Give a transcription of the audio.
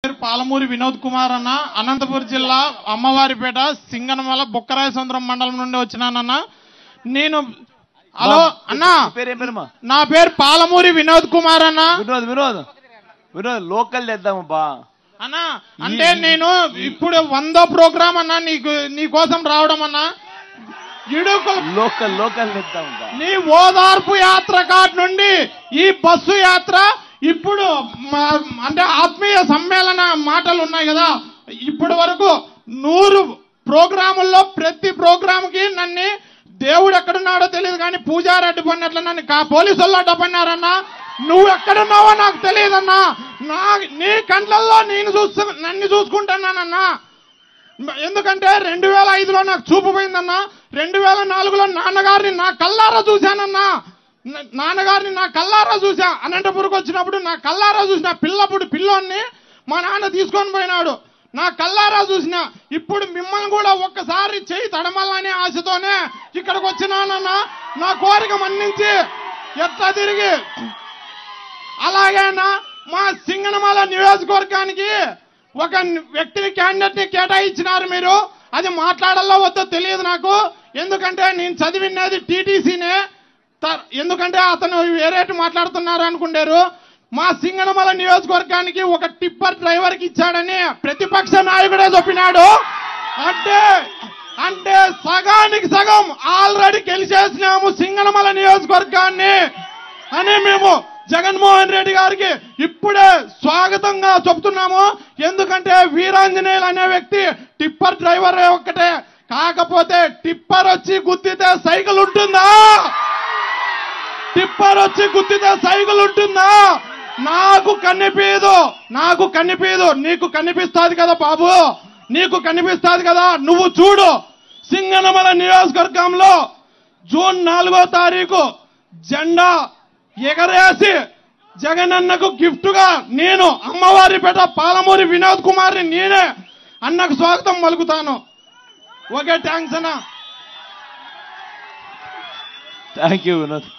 పాలమూరి వినోద్ కుమార్ అన్న, అనంతపురం జిల్లా అమ్మవారిపేట సింగనమల బొక్కరాయ సముద్రం మండలం నుండి వచ్చినానన్న. నేను హలో అన్న, నా పేరు పాలమూరి వినోద్ కుమార్ అన్న. వినోద్ లోకల్ చేద్దామబ్బా అన్న. అంటే నేను ఇప్పుడు 100వ ప్రోగ్రామ్ అన్నా నీ కోసం రావడం అన్నా. లోకల్ నీ ఓదార్పు యాత్ర కాటి నుండి ఈ బస్సు యాత్ర ఇప్పుడు అంటే ఆత్మీయ సమ్మేళన మాటలు ఉన్నాయి కదా, ఇప్పటి వరకు 100 ప్రోగ్రాముల్లో ప్రతి ప్రోగ్రాముకి నన్ను దేవుడు ఎక్కడున్నాడో తెలియదు కానీ పూజారి అడ్డుపడినట్లు నన్ను పోలీసు వాళ్ళు అడ్డుపడినారన్నా. నువ్వు ఎక్కడున్నావో నాకు తెలియదన్నా. నీ కంట్లల్లో నన్ను చూసుకుంటున్నానన్నా. ఎందుకంటే 2005లో నాకు చూపు పోయిందన్నా. 2004లో నాన్నగారిని నా కల్లారా చూశానన్నా. నాన్నగారిని నా కల్లారా చూసా. అనంతపురంకి వచ్చినప్పుడు నా కల్లారా చూసిన పిల్లోన్ని మా నాన్న తీసుకొని పోయినాడు. నా కల్లారా చూసిన. ఇప్పుడు మిమ్మల్ని కూడా ఒక్కసారి చేయి తడమల్లనే ఆశతోనే ఇక్కడికి వచ్చినానన్నా. నా కోరిక మన్నించి ఎట్లా తిరిగి అలాగేనా మా సింగనమల నియోజకవర్గానికి ఒక వ్యక్తిని క్యాండిడేట్ ని కేటాయించినారు మీరు. అది మాట్లాడాలో వద్దో తెలియదు నాకు. ఎందుకంటే నేను చదివినది టీటీసీనే. ఎందుకంటే అతను వేరేటి మాట్లాడుతున్నారు అనుకుంటారు. మా సింగనమల నియోజకవర్గానికి ఒక టిప్పర్ డ్రైవర్ కి ఇచ్చాడని ప్రతిపక్ష నాయకుడే చెప్పినాడు. అంటే సగానికి సగం ఆల్రెడీ గెలిచేసినాము సింగనమల నియోజకవర్గాన్ని అని మేము జగన్మోహన్ రెడ్డి గారికి ఇప్పుడే స్వాగతంగా చెప్తున్నాము. ఎందుకంటే వీరాంజనేయులు అనే వ్యక్తి టిప్పర్ డ్రైవర్ ఒక్కటే. కాకపోతే టిప్పర్ వచ్చి గుద్దితే సైకిల్ ఉంటుందా? టిప్పర్ వచ్చి గుద్దితే సైకిల్ ఉంటుందా? నాకు కనిపించదు. నీకు కనిపిస్తుంది కదా బాబు, నీకు కనిపిస్తుంది కదా. నువ్వు చూడు, సింగనమల నియోజకవర్గంలో జూన్ 4వ తారీఖు జెండా ఎగరేసి జగనన్నకు గిఫ్ట్ గా నేను అమ్మవారిపేట పాలమూరి వినోద్ కుమార్ నేనే అన్నకు స్వాగతం పలుకుతాను. ఓకే, థ్యాంక్స్ అన్న. Thank you Vinod.